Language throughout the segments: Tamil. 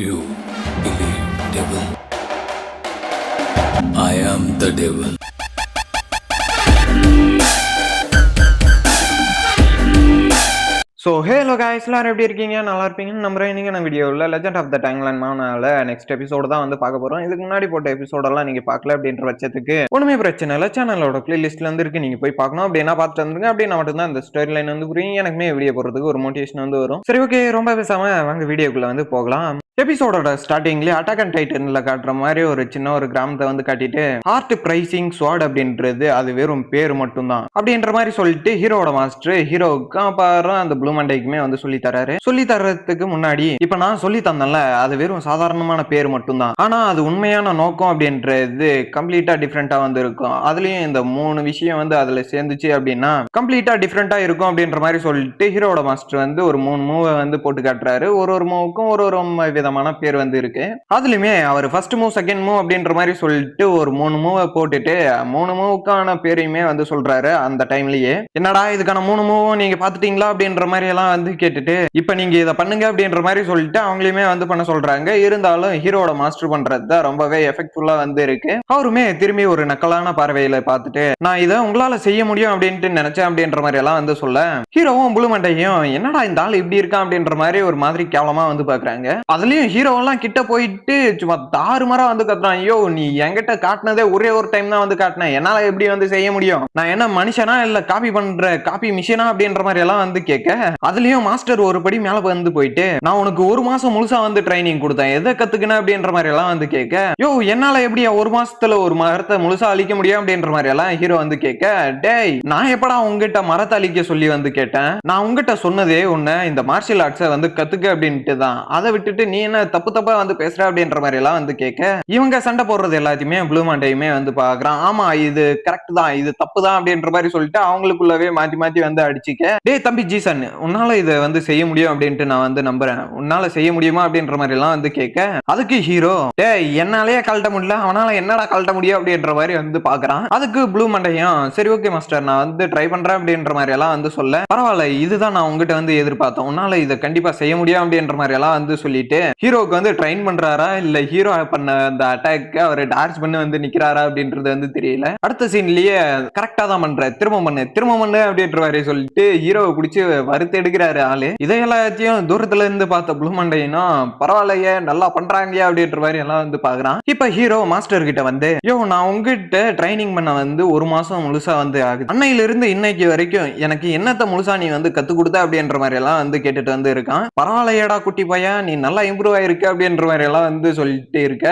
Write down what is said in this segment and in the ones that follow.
You believe devil. I am the devil. So hello guys எல்லாரும் எப்படி இருக்கீங்க? நல்லா இருப்பீங்கன்னு நம்புறேன். இன்னைக்கு நான் வீடியோவில் லெஜண்ட் ஆஃப் த டைம்லைன் மேனால நெக்ஸ்ட் எபிசோடு தான் வந்து பார்க்க போகிறோம். இதுக்கு முன்னாடி போட்ட எபிசோடெல்லாம் நீங்கள் பார்க்கல அப்படின்ற பட்சத்துக்கு ஒன்றுமே பிரச்சனை இல்லை. சேனலோட பிளேலிஸ்ட்ல வந்து இருக்கு, நீங்கள் போய் பார்க்கணும். அப்படின்னா பார்த்துட்டு வந்துருங்க. அப்படின்னா மட்டும்தான் இந்த ஸ்டோரி லைன் வந்து புரியும். எனக்குமே வீடியோ போடுறதுக்கு ஒரு மோட்டிவேஷன் வந்து வரும். சரி, ஓகே, ரொம்ப பேசாம வாங்க வீடியோக்குள்ள வந்து போகலாம். எபிசோடோட ஸ்டார்டிங்லேயே அட்டாக் அண்ட் டைட்டன்ல காட்டுற மாதிரி ஒரு சின்ன ஒரு கிராமத்தை வந்து காட்டிட்டு ஹார்ட் பிரைசிங் ஸ்வாட் அப்படின்றது அது வெறும் பேர் மட்டும்தான் அப்படின்ற மாதிரி சொல்லிட்டு ஹீரோட மாஸ்டர் ஹீரோவுக்கு அப்புறம் அந்த ப்ளூ மண்டைக்குமே வந்து சொல்லி தர்றாரு. சொல்லி தர்றதுக்கு முன்னாடி இப்ப நான் சொல்லி தந்தேன்ல, அது வெறும் சாதாரணமான பேர் மட்டும்தான். ஆனா அது உண்மையான நோக்கம் அப்படின்றது கம்ப்ளீட்டா டிஃப்ரெண்டா வந்து இருக்கும். அதுலயும் இந்த 3 விஷயம் வந்து அதுல சேர்ந்துச்சு அப்படின்னா கம்ப்ளீட்டா டிஃப்ரெண்டா இருக்கும் அப்படின்ற மாதிரி சொல்லிட்டு ஹீரோட மாஸ்டர் வந்து ஒரு 3 மூவை வந்து போட்டு காட்டுறாரு. ஒரு மூவுக்கும் ஒரு விதமான பேர் வந்து இருக்கு. அதுலயுமே அவர் ஃபர்ஸ்ட் மூவ், செகண்ட் மூவ் அப்படின்ற மாதிரி சொல்லிட்டு ஒரு 3 மூவை போட்டுட்டு 3 மூவுக்கான பேரையுமே வந்து சொல்றாரு. அந்த டைம்லயே என்னடா இதுக்கான 3 மூவும் நீங்க பாத்துட்டீங்களா அப்படின்ற மாதிரி எல்லாம் வந்து கேட்டுட்டு இப்ப நீங்க இதை பண்ணுங்க அப்படின்ற மாதிரி சொல்லிட்டு அவங்களையுமே வந்து பண்ண சொல்றாங்க. இருந்தாலும் ஹீரோட மாஸ்டர் பண்றது தான் ரொம்பவே எஃபெக்ட்ஃபுல்லா வந்து இருக்கு. அவருமே திரும்பி ஒரு நக்கலான பார்வையில பார்த்துட்டு நான் இதை உங்களால செய்ய முடியும் அப்படின்ட்டு நினைச்சேன் அப்படின்ற மாதிரி எல்லாம் வந்து சொல்ல ஹீரோவும் ப்ளூ மண்டையும் என்னடா இந்த ஆள் இப்படி இருக்கான் அப்படின்ற மாதிரி ஒரு மாதிரி கேவலமா வந்து பாக்குறாங்க. அதுலயும் ஹீரோவெல்லாம் கிட்ட போயிட்டு சும்மா தாறுமாறா வந்து கத்துறான். ஐயோ, நீ என்கிட்ட காட்டினதே ஒரே ஒரு டைம் தான் வந்து காட்டினேன், என்னால எப்படி வந்து செய்ய முடியும்? நான் என்ன மனுஷனா இல்ல காப்பி பண்ற காப்பி மிஷினா அப்படின்ற மாதிரி எல்லாம் வந்து கேட்க அதுலயும் மாஸ்டர் ஒரு படி மேல வந்து போயிட்டு நான் உனக்கு 1 மாசம் முழுசா வந்து ட்ரைனிங் கொடுத்தேன், எதை கத்துக்கின அப்படின்ற மாதிரி எல்லாம் வந்து கேட்க யோ என்னால எப்படியா 1 மாசத்துல ஒரு மரத்தை முழுசா அழிக்க முடியும் அப்படின்ற மாதிரி எல்லாம் ஹீரோ வந்து கேட்க டேய் நான் எப்படா உங்ககிட்ட மரத்தை அழிக்க சொல்லி வந்து கேட்டேன்? நான் உங்ககிட்ட சொன்னதே ஒண்ணு, இந்த மார்ஷியல் ஆர்ட்ஸை வந்து கத்துக்க அப்படின்ட்டு தான். அதை விட்டுட்டு நீ என்ன தப்பு தப்பா வந்து பேசுற அப்படின்ற மாதிரி எல்லாம் வந்து கேட்க இவங்க சண்டை போடுறது எல்லாத்தையுமே ப்ளூ மண்டையுமே வந்து பாக்குறான். ஆமா இது கரெக்ட் தான், இது தப்பு தான் அப்படின்ற மாதிரி சொல்லிட்டு அவங்களுக்குள்ளவே மாத்தி மாத்தி வந்து அடிச்சுக்க டேய் தம்பி ஜீசன், உன்னால இதை வந்து செய்ய முடியும் அப்படின்ட்டு நான் வந்து நம்புறேன், உன்னால செய்ய முடியுமா அப்படின்ற மாதிரி எல்லாம் வந்து கேட்க அதுக்கு ஹீரோ டேய் என்னாலேயே கழட்ட முடியல, அவனால என்னடா கழட்ட முடியும் அப்படின்ற மாதிரி வந்து பாக்குறான். அதுக்கு ப்ளூ மண்டையும் சரி ஓகே மாஸ்டர் நான் வந்து ட்ரை பண்றேன் அப்படின்ற மாதிரி எல்லாம் வந்து சொல்ல பரவாயில்ல இதுதான் நான் உங்ககிட்ட வந்து எதிர்பார்த்தேன், உன்னால இதை கண்டிப்பா செய்ய முடியும் அப்படின்ற மாதிரி எல்லாம் வந்து சொல்லிட்டு ஹீரோக்கு வந்து ட்ரெயின் பண்றாரா இல்ல ஹீரோ பண்ண அந்த அட்டாக் அவர் டார்ச் பண்ணி வந்து நிக்கிறாரா அப்படின்றது வந்து தெரியல. அடுத்த சீன்லயே கரெக்டா தான் பண்ற, திரும்ப பண்ணு அப்படின்ற மாதிரி சொல்லிட்டு ஹீரோவை பிடிச்சி வறுத்து எடுக்கிறாரு ஆளு. இதை எல்லாத்தையும் தூரத்துல இருந்து பார்த்த ப்ளூ மண்டையினும் பரவாயில்லையே நல்லா பண்றாங்க அப்படின்ற மாதிரி எல்லாம் வந்து பாக்குறான். இப்ப ஹீரோ மாஸ்டர் கிட்ட வந்து யோ நான் உங்ககிட்ட ட்ரைனிங் பண்ண வந்து 1 மாசம் முழுசா வந்து ஆகுது, அன்னையில இருந்து இன்னைக்கு வரைக்கும் எனக்கு என்னத்த முழுசா நீ வந்து கத்து கொடுத்த அப்படின்ற மாதிரி எல்லாம் வந்து கேட்டுட்டு வந்து இருக்கான். பரவாயில்லையடா குட்டி பையன், நீ நல்லா இம்ப்ரூவ் ஆயிருக்கு அப்படின்ற மாதிரி எல்லாம் வந்து சொல்லிட்டு இருக்க.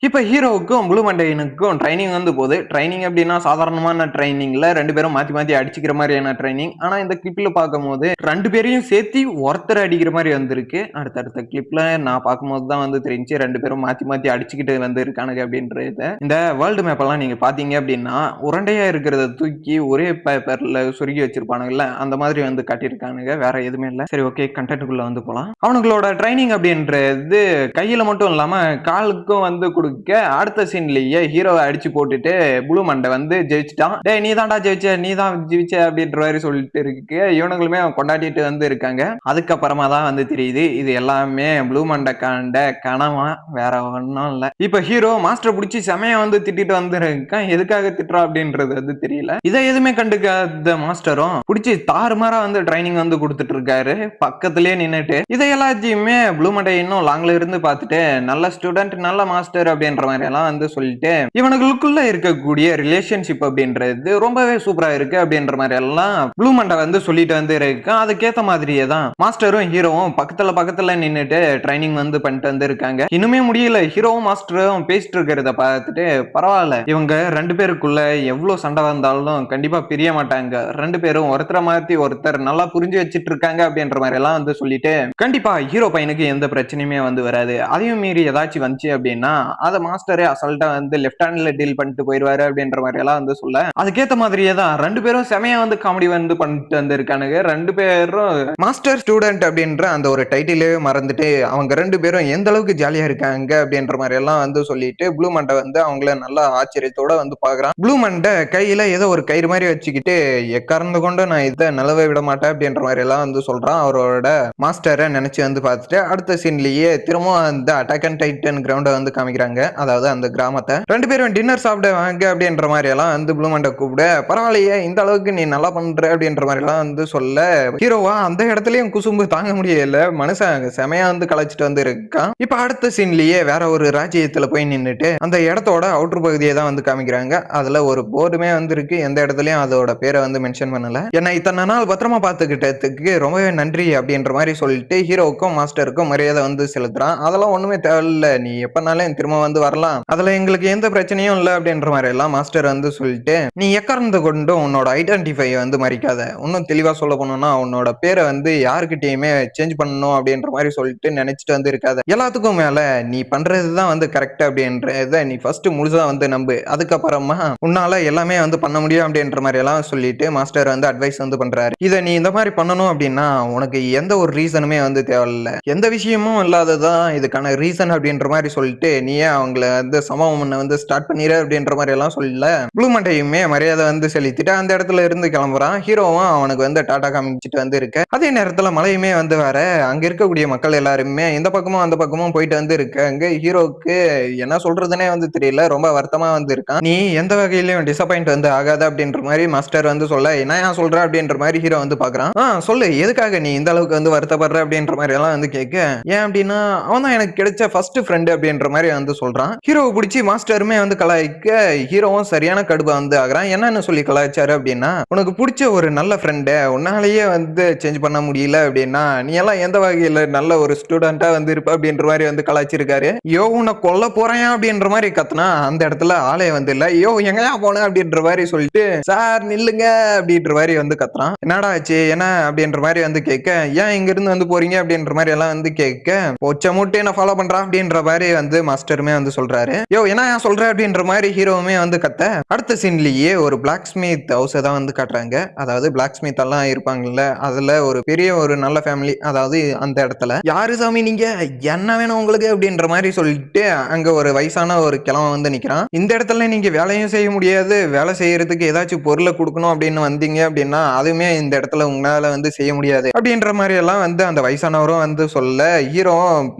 இப்ப ஹீரோவுக்கும் ப்ளூ மண்டையனுக்கும் ட்ரைனிங் வந்து போகுது. ட்ரைனிங் அப்படின்னா சாதாரணமான ட்ரைனிங்ல 2 பேரும் மாத்தி மாத்தி அடிச்சுக்கிற மாதிரியான ட்ரைனிங். ஆனா இந்த கிளிப்ல பார்க்கும்போது 2 பேரையும் சேர்த்து ஒருத்தர் அடிக்கிற மாதிரி வந்திருக்கு. அடுத்தடுத்த கிளிப்ல நான் பார்க்கும்போது தான் வந்து தெரிஞ்சு 2 பேரும் மாத்தி மாத்தி அடிச்சுக்கிட்டு வந்து இருக்கானுங்க அப்படின்றது. இந்த வேர்ல்டு மேப் எல்லாம் நீங்க பாத்தீங்க அப்படின்னா உரண்டையா இருக்கிறத தூக்கி ஒரே பேப்பர்ல சுருகி வச்சிருப்பானுங்கல்ல, அந்த மாதிரி வந்து காட்டியிருக்கானுங்க, வேற எதுவுமே இல்ல. சரி ஓகே, கண்டென்ட்டுக்குள்ள வந்து போலாம். அவனுங்களோட ட்ரைனிங் அப்படின்றது கையில மட்டும் இல்லாம காலுக்கும் வந்து கொடுக்க அடுத்த சீன்லயே ஹீரோவை அடிச்சு போட்டுட்டு ப்ளூ மண்டை வந்து ஜெயிச்சுட்டான். டேய் நீ தான்டா ஜெயிச்ச, நீ தான் ஜெயிச்ச அப்படின்ற மாதிரி சொல்லிட்டு இருக்கு. இவனுங்களுமே கொண்டாடிட்டு வந்து இருக்காங்க. அதுக்கப்புறமா தான் வந்து தெரியுது இது எல்லாமே ப்ளூ மண்டை காண்ட கனவா, வேற ஒன்றும் இல்ல. இப்ப ஹீரோ மாஸ்டர் பிடிச்சி செமையா வந்து திட்டிட்டு வந்து இருக்கான். எதுக்காக திட்டுறா அப்படின்றது வந்து தெரியல. இதை எதுவுமே கண்டுக்காத மாஸ்டரும் பிடிச்சி தாறுமாறா வந்து ட்ரைனிங் வந்து கொடுத்துட்டு இருக்காரு பக்கத்திலேயே நின்னுட்டு. இதை எல்லாத்தையுமே ப்ளூ மண்டை இன்னும் லாங்ல இருந்து பார்த்துட்டு நல்ல ஸ்டூடெண்ட் நல்ல மாஸ்டர் அப்படின்ற மாதிரி எல்லாம் வந்து சொல்லிட்டு இவனுக்குள்ள இருக்கக்கூடிய ரிலேஷன்ஷிப் அப்படின்றது ரொம்பவே சூப்பரா இருக்கு அப்படின்ற மாதிரி எல்லாம் ப்ளூ மண்டை வந்து சொல்லிட்டு வந்து இருக்கு. அதுக்கேத்த மாதிரியே தான் மாஸ்டரும் ஹீரோவும் பக்கத்துல நின்னுட்டு ட்ரைனிங் வந்து பண்ணிட்டு வந்து இருக்காங்க. இன்னுமே முடியல, ஹீரோவும் மாஸ்டரும் பேசிட்டு இருக்கிறத பார்த்துட்டு பரவாயில்ல இவங்க 2 பேருக்குள்ள எவ்வளவு சண்டை வந்தாலும் கண்டிப்பா பிரிய மாட்டாங்க, 2 பேரும் ஒருத்தரை மாத்தி ஒருத்தர் நல்லா புரிஞ்சு வச்சிட்டு இருக்காங்க அப்படின்ற மாதிரி எல்லாம் வந்து சொல்லிட்டு கண்டிப்பா ஹீரோ பையனுக்கு எந்த பிரச்சனையுமே வந்து வராது. அதையும் மீறி ஏதாச்சும் வந்துச்சு அப்படின்னா அதை மாஸ்டரே அசால்ட்டா வந்து லெஃப்ட் ஹேண்ட்ல டீல் பண்ணிட்டு போயிடுவாரு அப்படின்ற மாதிரி எல்லாம் வந்து சொல்ல அதுக்கேத்த மாதிரியே தான் 2 பேரும் செமையா வந்து காமெடி வந்து பண்ணிட்டு வந்து இருக்கானுங்க. 2 பேரும் மாஸ்டர் ஸ்டூடெண்ட் அப்படின்ற அந்த ஒரு டைட்டிலே மறந்துட்டு அவங்க 2 பேரும் எந்த அளவுக்கு ஜாலியா இருக்காங்க அப்படின்ற மாதிரி எல்லாம் வந்து சொல்லிட்டு ப்ளூ மண்டை வந்து அவங்கள நல்லா ஆச்சரியத்தோட வந்து பாக்குறான். ப்ளூ மண்டை கையில ஏதோ ஒரு கயிறு மாதிரி வச்சுக்கிட்டு எக்காரந்து கொண்டு நான் இதை நிலவை விட மாட்டேன் அப்படின்ற மாதிரி எல்லாம் வந்து சொல்றான். அவரோட மாஸ்டரை நினைச்சு வந்து பார்த்துட்டு அடுத்த சீன்லயே சீன்லயே திரும்பவும் அந்த அட்டாக் அண்ட் டைட்டன் கிரவுண்ட வந்து காமிக்கிறாங்க. அதாவது அந்த கிராமத்தை 2 பேரும் டின்னர் சாப்பிட வாங்க அப்படின்ற மாதிரி எல்லாம் வந்து ப்ளூ மண்டை கூப்பிட, பரவாயில்லையே இந்த அளவுக்கு நீ நல்லா பண்ற அப்படின்ற மாதிரி எல்லாம் வந்து சொல்ல, ஹீரோவா அந்த இடத்துலயும் குசும்பு தாங்க முடியல. மனுஷன் செமையா வந்து கலாச்சிட்டு வந்து இருக்கான். இப்ப அடுத்த சீன்லயே வேற ஒரு ராஜ்யத்துல போய் நின்னுட்டு அந்த இடத்தோட அவுட்டர் பகுதியை தான் வந்து காமிக்கிறாங்க. அதுல ஒரு போர்டுமே வந்து இருக்கு. எந்த இடத்துலயும் அதோட பேரை வந்து மென்ஷன் பண்ணல. ஏன்னா இத்தனை நாள் பத்திரமா பாத்துக்கிட்டதுக்கு ரொம்பவே நன்றி அப்படின்ற மாதிரி சொல்லிட்டு ஹீரோவுக்கும் மாஸ்டருக்கும் மரியாதை வந்து செலுத்துறான். அதெல்லாம் ஒண்ணுமே தேவையில்ல, நீ எப்பனாலும் திரும்ப வந்து வரலாம், அதுல எங்களுக்கு எந்த பிரச்சனையும் இல்ல அப்படின்ற மாதிரி எல்லாம் மாஸ்டர் வந்து சொல்லிட்டு, நீ எக்காரணத்தை கொண்டும் உன்னோட ஐடென்டிஃபை வந்து மறிக்காத. இன்னும் தெளிவா சொல்ல போனோம்னா உன்னோட பேரை வந்து யாருக்கிட்டயுமே சேஞ்ச் பண்ணணும் அப்படின்ற மாதிரி சொல்லிட்டு நினைச்சிட்டு வந்து இருக்காத. எல்லாத்துக்கும் மேல நீ பண்றதுதான் வந்து கரெக்ட் அப்படின்றத நீ ஃபர்ஸ்ட் முழுசா வந்து நம்பு. அதுக்கப்புறமா உன்னால எல்லாமே வந்து பண்ண முடியும் அப்படின்ற மாதிரி எல்லாம் சொல்லிட்டு மாஸ்டர் வந்து அட்வைஸ் வந்து பண்றாரு. இதை நீ இந்த மாதிரி பண்ணணும் அப்படின்னா உனக்கு எந்த ஒரு ரீசனுமே வந்து தேவையில்ல, எந்த விஷயமும் இல்லாததான் இதுக்கான ரீசன் அப்படின்ற மாதிரி சொல்லிட்டு நீயே அவங்கள வந்து சம்பவம் வந்து ஸ்டார்ட் பண்ணிடு அப்படின்ற மாதிரி எல்லாம் சொல்லல. ப்ளூ மண்டையுமே மரியாதை வந்து செலுத்திட்டு அந்த இடத்துல இருந்து கிளம்புறான். ஹீரோவும் அவனுக்கு வந்து டாடா காமிச்சிட்டு வந்து இருக்க. அதே நேரத்துல மழையுமே வந்து வர அங்க இருக்கக்கூடிய மக்கள் எல்லாருமே இந்த பக்கமும் அந்த பக்கமும் போயிட்டு வந்து இருக்காங்க. ஹீரோக்கு என்ன சொல்றதுனே வந்து தெரியல, ரொம்ப வருத்தமா வந்து இருக்கான். நீ எந்த வகையிலயும் டிசப்பாயிண்ட் வந்து ஆகாத அப்படின்ற மாதிரி மாஸ்டர் வந்து சொல்ல, என்ன சொல்ற அப்படின்ற மாதிரி ஹீரோ வந்து பாக்குறான். சொல்லு, எதுக்காக நீ இந்த அளவுக்கு வந்து வருத்தப்படுற அப்படின்ற மாதிரி எல்லாம் வந்து கேட்க, ஏன் அப்படின்னா அவன் தான் எனக்கு கிடைச்ச ஃபர்ஸ்ட் ஃப்ரெண்ட் அப்படின்ற மாதிரி வந்து சொல்றான். ஹீரோவை பிடிச்சி மாஸ்டருமே வந்து கலாய்க்க ஹீரோவும் சரியான கடுப்பா வந்து ஆகுறான். என்னன்னு சொல்லி கலாய்ச்சாரு அப்படின்னா, உனக்கு பிடிச்ச ஒரு நல்ல ஃப்ரெண்ட உன்னாலேயே வந்து சேஞ்ச் பண்ண முடியல அப்படின்னா நீ எல்லாம் எந்த வகையில நல்ல ஒரு ஸ்டூடெண்டா வந்து இருப்ப அப்படின்ற மாதிரி வந்து கலாய்ச்சிருக்காரு. யோ உன்னை கொல்ல போறேன் அப்படின்ற மாதிரி கத்துனா அந்த இடத்துல ஆளே வந்து இல்ல. யோ எங்கயா போன அப்படின்ற மாதிரி சொல்லிட்டு, சார் நில்லுங்க அப்படின்ற மாதிரி வந்து கத்துறான். என்னடா ஆச்சு என்ன அப்படின்ற மாதிரி வந்து கேட்க, ஏன் இங்க இருந்து வந்து போறீங்க அப்படின்ற மாதிரி எல்லாம் வந்து கேட்க, பொச்ச மூட்டை என்ன ஃபாலோ பண்றான் அப்படின்ற மாதிரி வந்து மாஸ்டருமே வந்து சொல்றாரு. யோ என்ன சொல்ற அப்படின்ற மாதிரி ஹீரோவுமே வந்து கத்த, அடுத்த சீன்லயே ஒரு பிளாக் ஸ்மித் ஹவுஸ் தான் வந்து காட்டுறாங்க. அதாவது பிளாக் ஸ்மித் எல்லாம் இருப்பாங்கல்ல, அதுல ஒரு பெரிய ஒரு நல்ல ஃபேமிலி. அதாவது அந்த இடத்துல யாரு சாமி நீங்க, என்ன வேணும் உங்களுக்கு அப்படின்ற மாதிரி சொல்லிட்டு அங்க ஒரு வயசான ஒரு கிழவன் வந்து நிக்கிறான். இந்த இடத்துல நீங்க வேலையும் செய்ய முடியாது, வேலை செய்யறதுக்கு ஏதாச்சும் பொருளை கொடுக்கணும் அப்படின்னு வந்தீங்க அப்படின்னா அதுவுமே இந்த இடத்துல உங்களால வந்து செய்ய முடியாது அப்படின்ற மாதிரி எல்லாம் வந்து அந்த வயசானவரும் வந்து சொல்ல, ஹீரோ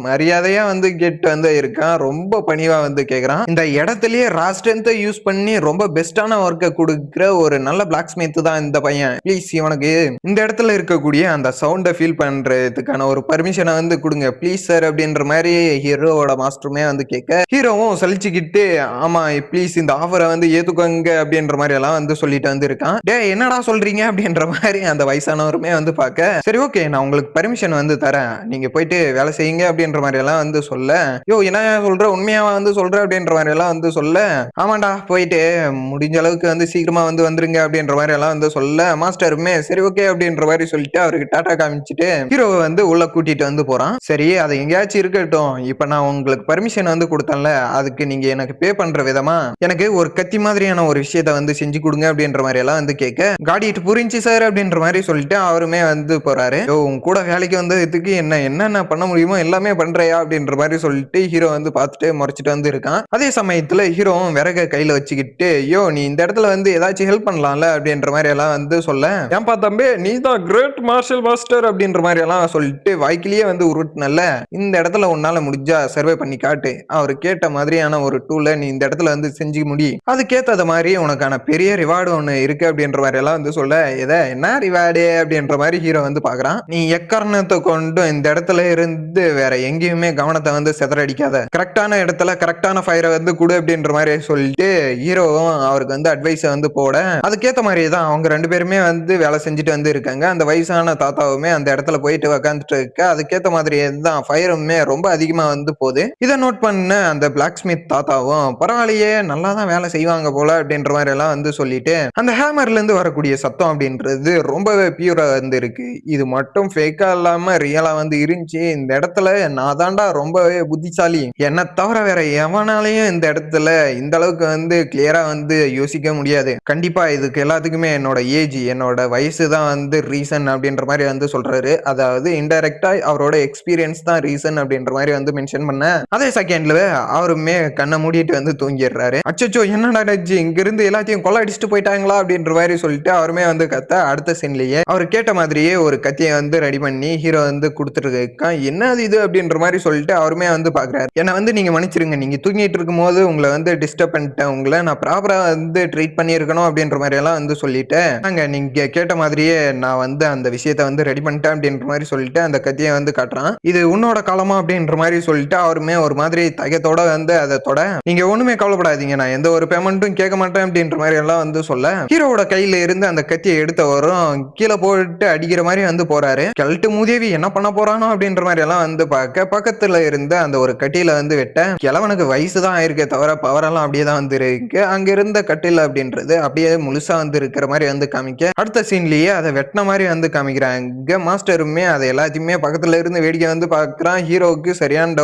மரியாதையா வந்து கேட்டு வந்து இருக்கான். ரொம்ப பணிவா வந்து கேக்குறான். இந்த இடத்துலயே ரா ஸ்ட்ரென்த்தை யூஸ் பண்ணி ரொம்ப பெஸ்டான ஒர்க்கை கொடுக்குற ஒரு நல்ல பிளாக் ஸ்மித் தான் இந்த பையன். ப்ளீஸ் இவனுக்கு இந்த இடத்துல இருக்கக்கூடிய அந்த சவுண்டை ஃபீல் பண்றதுக்கான ஒரு பர்மிஷனை வந்து கொடுங்க ப்ளீஸ் சார் அப்படின்ற மாதிரி ஹீரோவோட மாஸ்டருமே வந்து கேட்க, ஹீரோவும் சலிச்சுக்கிட்டு ஆமா ப்ளீஸ் இந்த ஆஃபரை வந்து ஏத்துக்கோங்க அப்படின்ற மாதிரி எல்லாம் வந்து சொல்லிட்டு வந்து இருக்கான். டே என்னடா சொல்றீங்க அப்படின்ற மாதிரி அந்த வயசானவருமே வந்து பார்க்க, சரி ஓகே நான் உங்களுக்கு பர்மிஷன் வந்து தரேன், நீங்க போயிட்டு வேலை செய்யுங்க அப்படின்ற மாதிரி எல்லாம் வந்து சொல்ல, யோ என்ன சொல்ற உண்மையாவா வந்து சொல்ற அப்படின்ற மாதிரி எல்லாம் வந்து சொல்ல, ஆமாண்டா போயிட்டு முடிஞ்ச அளவுக்கு வந்து சீக்கிரமா வந்து வந்துருங்க அப்படின்ற மாதிரி எல்லாம் வந்து சொல்ல, மாஸ்டருமே சரி ஓகே அப்படின்ற மாதிரி சொல்லிட்டு அவருக்கு டாடா காமிச்சிட்டு ஹீரோவை வந்து உள்ள கூட்டிட்டு வந்து போறான். சரி அது எங்கேயாச்சும் இருக்கட்டும், இப்ப நான் உங்களுக்கு பர்மிஷன் வந்து கொடுத்தேன்ல, அதுக்கு நீங்க எனக்கு பே பண்ற விதமா எனக்கு ஒரு கத்தி மாதிரியான ஒரு விஷயத்த வந்து செஞ்சு கொடுங்க அப்படின்ற மாதிரி எல்லாம் வந்து கேட்க, காடிட்டு புரிஞ்சு சார் அப்படின்ற மாதிரி சொல்லிட்டு அவருமே வந்து போறாரு. உங்க கூட வேலைக்கு வந்ததுக்கு என்னென்ன பண்ண முடியுமோ எல்லாமே பண்றியா அப்படின்ற மாதிரி சொல்லிட்டு ஹீரோ வந்து பார்த்துட்டு முறைச்சிட்டு வந்து இருக்கான். அதே சமயத்துல ஹீரோவும் விறக கையில வச்சுக்கிட்டு, யோ நீ இந்த இடத்துல வந்து ஏதாச்சும் ஹெல்ப் பண்ணலாம்ல அப்படின்ற மாதிரி எல்லாம் வந்து சொல்ல, ஏன்பா தம்பி நீ தான் கிரேட் மார்ஷல் மாஸ்டர் அப்படின்ற மாதிரி எல்லாம் சொல்லிட்டு வாய்க்கிலேயே வந்து உருட்டுனல்ல, இந்த இடத்துல உன்னால முடிஞ்சா சர்வே பண்ணி காட்டு, அவர் கேட்ட மாதிரியான ஒரு டூலை நீ இந்த இடத்துல வந்து செஞ்சு முடி, அதுக்கேத்த மாதிரி உனக்கான பெரிய ரிவார்டு ஒண்ணு இருக்கு அப்படின்ற மாதிரி எல்லாம் வந்து சொல்ல, என்ன ரிவார்டு அப்படின்ற மாதிரி ஹீரோ வந்து பாக்குறான். நீ எக்காரணத்தை கொண்டு இந்த இடத்துல இருந்து வேற எங்கேயுமே கவனத்தை வந்து செதறடிக்காத, கரெக்டான இடத்துல கரெக்டான ஃபயரை வந்து கொடு அப்படின்ற மாதிரி சொல்லிட்டு ஹீரோவும் அவருக்கு வந்து அட்வைஸ் வந்து போட, அதுக்கேத்த மாதிரி தான் அவங்க 2 பேருமே வந்து வேலை செஞ்சுட்டு வந்து இருக்காங்க. அந்த வயசான தாத்தாவுமே அந்த இடத்துல போயிட்டு உக்காந்துட்டு இருக்க, அதுக்கேத்த மாதிரி தான் ஃபயருமே ரொம்ப அதிகமா வந்து போகுது. இதை நோட் பண்ண அந்த பிளாக் ஸ்மித் தாத்தாவும் பரவாயில்லையே நல்லா தான் வேலை செய்வாங்க போல அப்படின்ற மாதிரி எல்லாம் வந்து சொல்லிட்டு, அந்த ஹேமர்ல இருந்து வரக்கூடிய சத்தம் அப்படின்றது ரொம்பவே பியூரா வந்து இருக்கு, இது மட்டும் ஃபேக்கா இல்லாம ரியலா வந்து இருந்துச்சு, இந்த இடத்துல நான் தாண்டா ரொம்பவே புத்திசாலி, என்ன தவிர வேற எவனாலையும் இந்த இடத்துல இந்த அளவுக்கு வந்து கிளியரா வந்து யோசிக்க முடியாது, கண்டிப்பா இதுக்கு எல்லாத்துக்குமே என்னோட ஏஜ் என்னோட வயசு தான் வந்து ரீசன் அப்படின்ற மாதிரி வந்து சொல்றாரு. அதாவது இன்டைரக்டா அவரோட எக்ஸ்பீரியன்ஸ் தான் ரீசன் அப்படின்ற மாதிரி வந்து மென்ஷன் பண்ண, அதே செகண்ட்ல அவருமே கண்ணை மூடிட்டு வந்து தூங்கிடுறாரு. அச்சோ என்னடா இங்க இருந்து எல்லாத்தையும் கொள்ள அடிச்சுட்டு போயிட்டாங்களா அப்படின்ற மாதிரி சொல்லிட்டு அவருமே வந்து கத்த, அடுத்த சீன்லயே அவர் கேட்ட மாதிரியே ஒரு கத்தியை வந்து ரெடி பண்ணி ஹீரோ வந்து கொடுத்துட்டு இருக்கான். என்ன இது அப்படின்ற மாதிரி சொல்லிட்டு அவருமே வந்து பாக்குறாரு. என்ன வந்து நீங்க மன்னிச்சிருங்க, நீங்க தூங்கிட்டு இருக்கும்போது உங்களை வந்து டிஸ்டர்ப் பண்ணிட்டேன், உங்களை நான் ப்ராப்பரா வந்து ட்ரீட் பண்ணியிருக்கணும் அப்படின்ற மாதிரி எல்லாம் வந்து சொல்லிட்டு, நாங்க நீங்க கேட்ட மாதிரியே நான் வந்து அந்த விஷயத்த வந்து ரெடி பண்ணிட்டேன் அப்படின்ற மாதிரி சொல்லிட்டு அந்த கத்தியை வந்து காட்டுறான். இது உன்னோட காலமா அப்படின்ற மாதிரி சொல்லிட்டு அவருமே ஒரு மாதிரி தயக்கத்தோட வந்து அதை தொட, நீங்க ஒண்ணுமே கவலைப்படாதீங்க, நான் எந்த ஒரு பேமெண்ட்டும் கேட்க மாட்டேன் அப்படின்ற மாதிரி எல்லாம் வந்து சொல்ல, ஹீரோவோட கையில இருந்து அந்த கத்தியை எடுத்தவரும் கீழே போட்டு அடிக்கிற மாதிரி வந்து போறாரு. கெல்ட்டு மூதேவி என்ன பண்ண போறானோ அப்படின்ற மாதிரி எல்லாம் வந்து பார்க்க, பக்கத்துல இருந்த அந்த ஒரு கட்டியில வந்து வெட்ட, கிழவனுக்கு வயசு தான் ஆயிருக்கே தவிர பவர் எல்லாம் அப்படியே தான் வந்து இருக்கு. அங்க இருந்த கட்டில் அப்படின்றது அப்படியே முழுசா வந்து இருக்கிற மாதிரி வந்து காமிக்க, அடுத்த சீன்லயே அதை வெட்டின மாதிரி வந்து காமிக்கிறாங்க. மாஸ்டருமே அதை எல்லாத்தையுமே பக்கத்துல இருந்து வேடிக்கை வந்து பாக்குறான். ஹீரோவுக்கு சரியான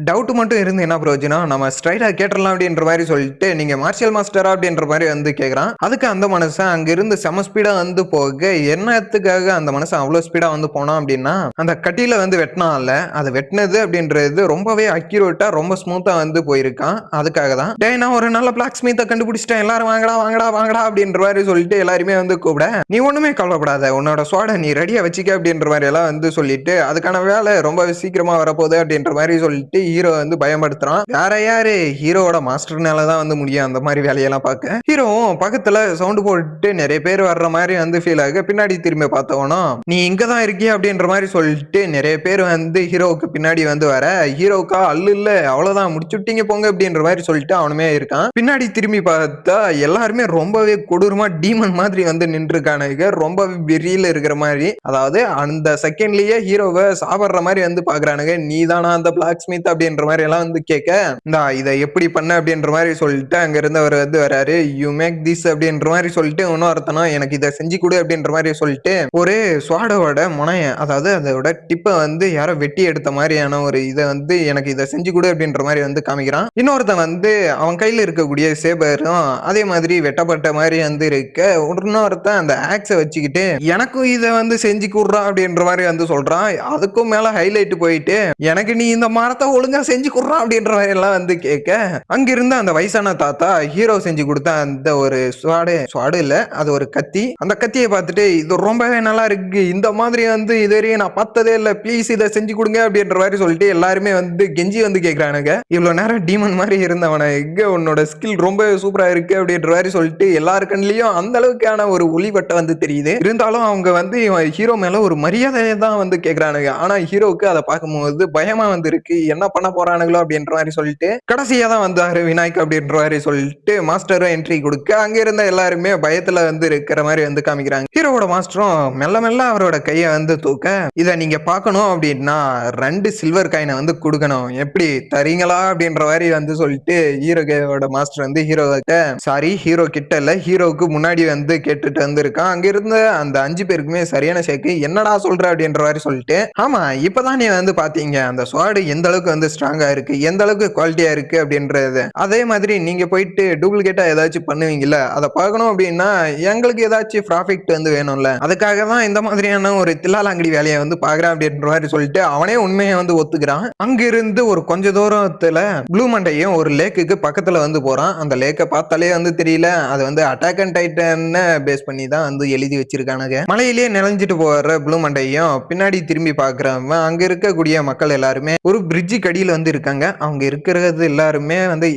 டவுட் மட்டும் இருந்து என்ன பிரயோஜனம், நம்ம ஸ்ட்ரைட்டா கேட்டுறலாம் அப்படின்ற மாதிரி சொல்லிட்டு, நீங்க மார்ஷியல் மாஸ்டரா அப்படின்ற மாதிரி வந்து கேக்குறான். அதுக்கு அந்த மனுஷன் அங்க இருந்து செம ஸ்பீடா வந்து போக, என்னத்துக்காக அந்த மனுஷன் அவ்வளவு ஸ்பீடா வந்து போனான் அப்படின்னா, அந்த கட்டியில வந்து வெட்டினான்ல, அதை வெட்டினது அப்படின்றது ரொம்பவே அக்யூரேட்டா ரொம்ப ஸ்மூத்தா வந்து போயிருக்கான். அதுக்காக தான் டேய் நான் ஒரு நல்ல பிளாக் ஸ்மித்தை கண்டுபிடிச்சிட்டேன், எல்லாரும் வாங்கடா வாங்கடா வாங்கடா அப்படின்ற மாதிரி சொல்லிட்டு எல்லாருமே வந்து கூப்பிட, நீ ஒண்ணுமே கவலைப்படாத, உன்னோட ஸ்வாட நீ ரெடியா வச்சுக்க அப்படின்ற மாதிரி எல்லாம் வந்து சொல்லிட்டு, அதுக்கான வேலை ரொம்ப சீக்கிரமா வரப்போகுது அப்படின்ற மாதிரி சொல்லிட்டு ஹீரோ வந்து பயன்படுத்துறான். வேற யாரு, ஹீரோவோட மாஸ்டர்னால தான் வந்து முடியும் அந்த மாதிரி வேலையெல்லாம் பார்க்க. ஹீரோவும் பக்கத்துல சவுண்ட் போட்டு நிறைய பேர் வர்ற மாதிரி வந்து ஃபீல் ஆக, பின்னாடி திரும்பி பார்த்தவனோ நீ இங்க தான் இருக்கிய அப்படின்ற மாதிரி சொல்லிட்டு நிறைய பேர் வந்து ஹீரோவுக்கு பின்னாடி வந்து வர, ஹீரோவுக்கா அல்ல இல்ல அவ்வளவுதான் முடிச்சுட்டீங்க போங்க அப்படின்ற மாதிரி சொல்லிட்டு அவனுமே இருக்கான். பின்னாடி திரும்பி பார்த்தா எல்லாருமே ரொம்பவே கொடூரமா டீமன் மாதிரி வந்து நின்று இருக்கானுங்க, ரொம்ப வெறியில இருக்கிற மாதிரி. அதாவது அந்த செகண்ட்லயே ஹீரோவை சாப்பிடுற மாதிரி வந்து பாக்குறானுங்க. நீ தானா அந்த பிளாக் ஸ்மித் அப்படின்ற மாதிரி எல்லாம் வந்து கேட்க, இந்தா இதை எப்படி பண்ண அப்படின்ற மாதிரி சொல்லிட்டு அங்க இருந்தவர் வந்து வராரு. யூ மேக் திஸ் அப்படின்ற மாதிரி சொல்லிட்டு இன்னொருத்தனா எனக்கு இதை செஞ்சு கொடு அப்படின்ற மாதிரி சொல்லிட்டு ஒரு ஸ்வாடோட முனைய, அதாவது அதோட டிப்பை வந்து யாரோ வெட்டி எடுத்த மாதிரியான ஒரு இதை வந்து எனக்கு இதை செஞ்சு கொடு அப்படின்ற மாதிரி வந்து காமிக்கிறான். இன்னொருத்தன் வந்து அவன் கையில இருக்கக்கூடிய சேபரும் அதே மாதிரி வெட்டப்பட்ட மாதிரி வந்து இருக்க, இன்னொருத்தன் அந்த ஆக்ஸை வச்சுக்கிட்டு எனக்கும் இதை வந்து செஞ்சு கொடுறா அப்படின்ற மாதிரி வந்து சொல்றான். அதுக்கும் மேல ஹைலைட் போயிட்டு எனக்கு நீ இந்த மரத்தை ஒழுங்கா செஞ்சு கொடுறா அப்படின்ற மாதிரி எல்லாம் வந்து கேட்க, அங்கிருந்த அந்த வயசான தாத்தா ஹீரோ செஞ்சு கொடுத்த அந்த ஒரு ஸ்வாடு இல்ல, அது ஒரு கத்தி. அந்த கத்தியை பார்த்துட்டு இது ரொம்பவே நல்லா இருக்கு, இந்த மாதிரி வந்து இதுவரையும் நான் பார்த்ததே இல்ல, ப்ளீஸ் இதை செஞ்சு கொடுங்க அப்படின்ற மாதிரி சொல்லிட்டு எல்லாருமே வந்து கெஞ்சி வந்து கேட்கறானுங்க. இவ்வளவு நேரம் டீமன் மாதிரி இருந்தவன எங்க உன்னோட ஸ்கில் ரொம்ப சூப்பரா இருக்கு அப்படின்ற மாதிரி சொல்லிட்டு எல்லாரு கண்ணிலையும் அந்த அளவுக்கான ஒரு ஒளிவட்டை வந்து தெரியுது. இருந்தாலும் அவங்க வந்து ஹீரோ மேல ஒரு மரியாதையை தான் வந்து கேட்கறானுங்க. ஆனா ஹீரோவுக்கு அதை பார்க்கும்போது பயமா வந்து இருக்கு, என்ன பண்ண போறானுங்களோ அப்படின்ற மாதிரி சொல்லிட்டு கடைசியா தான் வந்தாரு விநாயக் அப்படின்ற மாதிரி சொல்லிட்டு மாஸ்டரும் என்ட்ரி கொடுக்க, அங்க இருந்த எல்லாருமே பயத்துல வந்து இருக்கிற மாதிரி வந்து காமிக்கிறாங்க. ஹீரோவோட மாஸ்டரும் மெல்ல மெல்ல அவரோட கையை வந்து தூக்க, இதை நீங்க பார்க்கணும் அப்படின்னா 2 சில்வர் காயினை வந்து கொடுக்கணும், எப்படி தரீங்களா அப்படின்ற மாதிரி வந்து சொல்லிட்டு ஹீரோவோட மாஸ்டர் வந்து ஹீரோ கிட்ட இல்ல ஹீரோவுக்கு முன்னாடி வந்து கேட்டுட்டு வந்து இருக்கான். அங்க இருந்த அந்த 5 பேருக்குமே சரியான ஷேக்கு, என்னடா சொல்ற அப்படின்ற மாதிரி சொல்லிட்டு, ஆமா இப்பதான் நீ வந்து பாத்தீங்க அந்த ஸ்வாடு எந்த அளவுக்கு வந்து ஸ்ட்ராங்கா இருக்கு, எந்த அளவுக்கு குவாலிட்டியா இருக்கு அப்படின்றது, அதே மாதிரி நீங்க போயிட்டு டூப்ளிகேட்டா ஏதாச்சும் பண்ணுவீங்கல்ல, அதை பார்க்கணும் அப்படின்னா எங்களுக்கு ஏதாச்சும் ப்ராஃபிட் வந்து வேணும்ல, அதுக்காக தான் இந்த மாதிரியான ஒரு தில்லாலங்கடி வேலையை வந்து பாக்குறேன் அப்படின்ற மாதிரி சொல்லிட்டு அவனே உண்மையை வந்து ஒத்துக்கிறான். அங்க இருந்து ஒரு கொஞ்ச தூரத்துல ப்ளூ மண்டையும் ஒரு லேக்குக்கு பக்கத்துல வந்து போறான். அந்த லேக்கை பார்த்தாலே வந்து தெரியல, அது வந்து அட்டாக் அண்ட் டைட்டன் பேஸ் பண்ணி தான் வந்து எழுதி வச்சிருக்கானுங்க. மலையிலேயே நினைஞ்சிட்டு போற ப்ளூ மண்டையும் பின்னாடி திரும்பி பாக்குறவன் அங்க இருக்கக்கூடிய மக்கள் எல்லாருமே ஒரு பிரிட்ஜு கடியில வந்து இருக்காங்க. அவங்க இருக்கிறது எல்லாருமே வந்து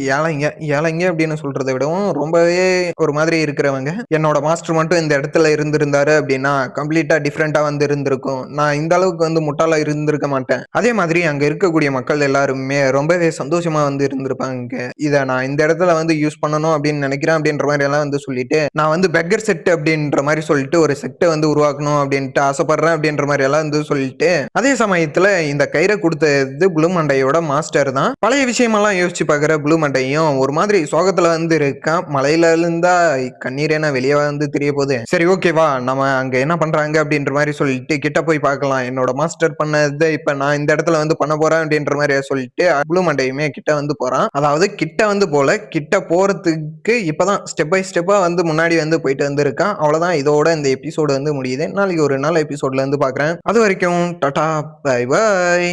ஏழைங்க அப்படின்னு சொல்றதை விடவும் ரொம்பவே ஒரு மாதிரி இருக்கிறவங்க. என்னோட மாஸ்டர் மட்டும் இந்த இடத்துல இருந்திருந்தாரு அப்படின்னா கம்ப்ளீட்டா டிஃப்ரெண்டா வந்து இருந்திருக்கும், நான் இந்த அளவுக்கு வந்து முட்டாளா இருந்திருக்க மாட்டேன். அதே மாதிரி அங்க இருக்கக்கூடிய மக்கள் எல்லாருமே ரொம்பவே சந்தோஷமா வந்து இருந்திருப்பாங்க. இதை நான் இந்த இடத்துல வந்து யூஸ் பண்ணணும் அப்படின்னு நினைக்கிறேன் அப்படின்ற மாதிரி எல்லாம் வந்து சொல்லிட்டு, நான் வந்து பெக்கர் செட் அப்படின்ற மாதிரி சொல்லிட்டு ஒரு செட்டை வந்து உருவாக்கணும் அப்படின்ட்டு ஆசைப்படுறேன் அப்படின்ற மாதிரி எல்லாம் வந்து சொல்லிட்டு, அதே சமயத்துல இந்த கயிறை கொடுத்தது ப்ளூ மண்டையோட மாஸ்டர் தான். பழைய விஷயமெல்லாம் யோசிச்சு பாக்குற ப்ளூ மண்டையும் ஒரு மாதிரி சோகத்துல வந்து இருக்கான். மலையில இருந்தா கண்ணீர் என்ன வெளியே வந்து தெரிய போகுது, சரி ஓகேவா நம்ம அங்க என்ன பண்றாங்க அப்படின்ற மாதிரி சொல்லிட்டு கிட்ட போய் பார்க்கலாம், என்னோட மாஸ்டர் பண்ணதை இப்ப நான் இந்த இடத்துல வந்து பண்ண போறேன் அப்படின்ற மாதிரி சொல்லிட்டு ப்ளூ மண்டையுமே கிட்ட வந்து போறான். அதாவது கிட்ட வந்து போல, கிட்ட போறதுக்கு இப்பதான் ஸ்டெப் பை ஸ்டெப்பா வந்து முன்னாடி வந்து போயிட்டு வந்து இருக்கான். அவ்வளவுதான், இதோட இந்த எபிசோடு வந்து முடியுது. நாளைக்கு ஒரு நல்ல எபிசோட்ல இருந்து பாக்குறேன். அது வரைக்கும் டாடா பை பை.